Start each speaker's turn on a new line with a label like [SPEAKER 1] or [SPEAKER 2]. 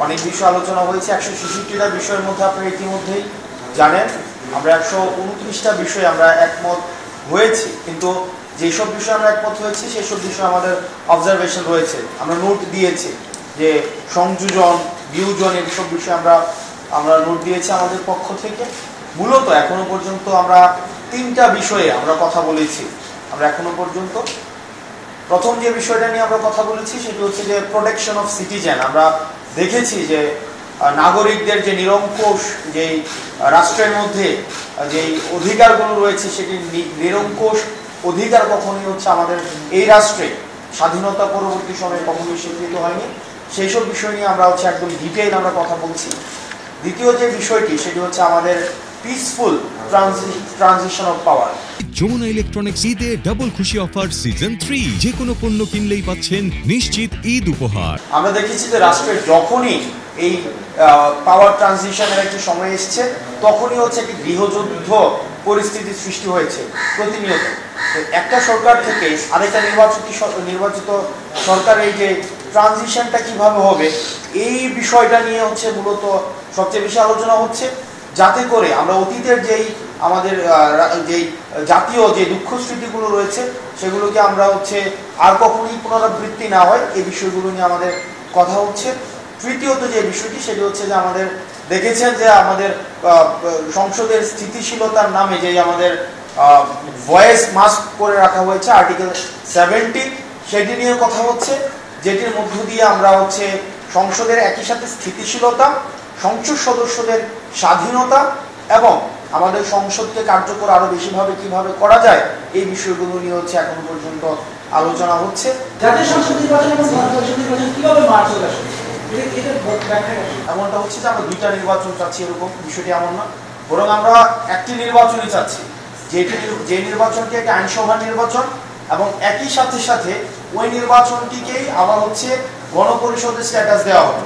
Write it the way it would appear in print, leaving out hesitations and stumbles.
[SPEAKER 1] অনেক বিষয় আলোচনা হয়েছে। 166টা বিষয়ের মধ্যে আপনারা ইতিমধ্যেই জানেন আমরা 129টা বিষয়ে আমরা একমত হয়েছি, কিন্তু যেসব বিষয়ে আমরা একমত হয়েছি সেসব বিষয়ে আমাদের অবজারভেশন রয়েছে, আমরা নোট দিয়েছি যে সংযোজন বিয়োজন এইসব বিষয়ে আমরা নোট দিয়েছি আমাদের পক্ষ থেকে। মূলত এখনো পর্যন্ত আমরা 3টা বিষয়ে আমরা কথা বলেছি। আমরা এখনো পর্যন্ত প্রথম যে বিষয়টা নিয়ে আমরা কথা বলেছি সেটি হচ্ছে যে প্রোটেকশন অফ সিটিজেন। আমরা দেখেছি যে নাগরিকদের যে নিরঙ্কুশ যেই রাষ্ট্রের মধ্যে যেই অধিকারগুলো রয়েছে সেটি নিরঙ্কুশ অধিকার কখনোই হচ্ছে আমাদের এই রাষ্ট্রে স্বাধীনতা পরবর্তী সময়ে কখনোই স্বীকৃত হয়নি। সেই সব বিষয় নিয়ে আমরা হচ্ছে একদম ডিটেইল আমরা কথা বলছি। দ্বিতীয় যে বিষয়টি সেটি হচ্ছে আমাদের peaceful transition of power.
[SPEAKER 2] Jamuna electronics ঈদে ডাবল খুশি অফার সিজন 3, যে কোনো পণ্য কিনলেই পাচ্ছেন নিশ্চিত ঈদ উপহার।
[SPEAKER 1] আমরা দেখেছি যে রাষ্ট্রের যখনই এই পাওয়ার ট্রানজিশনের একটি সময় এসছে তখনই হচ্ছে একটি গৃহযুদ্ধ পরিস্থিতির সৃষ্টি হয়েছে প্রতিনিয়ত। একটা সরকার থেকে আরেকটা নির্বাচিত সরকার এই যে ট্রানজিশনটা কিভাবে হবে এই বিষয়টা নিয়ে হচ্ছে মূলত সবচেয়ে বেশি আলোচনা হচ্ছে, যাতে করে আমরা অতীতের যেই আমাদের যেই জাতীয় যে দুঃখ স্মৃতিগুলো রয়েছে সেগুলোকে আমরা হচ্ছে আর কখনোই পুনরাবৃত্তি না হয় এই বিষয়গুলো নিয়ে আমাদের কথা হচ্ছে। তৃতীয়ত যে বিষয়টি সেটি হচ্ছে যে আমাদের দেখেছেন যে আমাদের সংসদের স্থিতিশীলতার নামে যে আমাদের ভয়েস মাস্ক করে রাখা হয়েছে আর্টিকেল 70, সেটি নিয়ে কথা হচ্ছে, যেটির মধ্য দিয়ে আমরা হচ্ছে সংসদের একই সাথে স্থিতিশীলতা, সংসদ সদস্যদের স্বাধীনতা এবং আমাদের সংসদকে কার্যকর আরো বেশিভাবে কিভাবে করা যায় এই বিষয়গুলো নিয়ে হচ্ছে এখনো পর্যন্ত আলোচনা হচ্ছে।
[SPEAKER 3] জাতীয় সংসদ নির্বাচন এবং সংসদ নির্বাচন কিভাবে মার্চ হয়ে আসে
[SPEAKER 1] এমনটা হচ্ছে যে আমরা 2টা নির্বাচন চাচ্ছি এরকম বিষয়টি এমন না, বরং আমরা একটি নির্বাচনই চাচ্ছি, যে নির্বাচনটি একটা আইনসভা নির্বাচন এবং একই সাথে ওই নির্বাচনটিকেই আবার হচ্ছে গণপরিষদের স্ট্যাটাস দেওয়া হবে।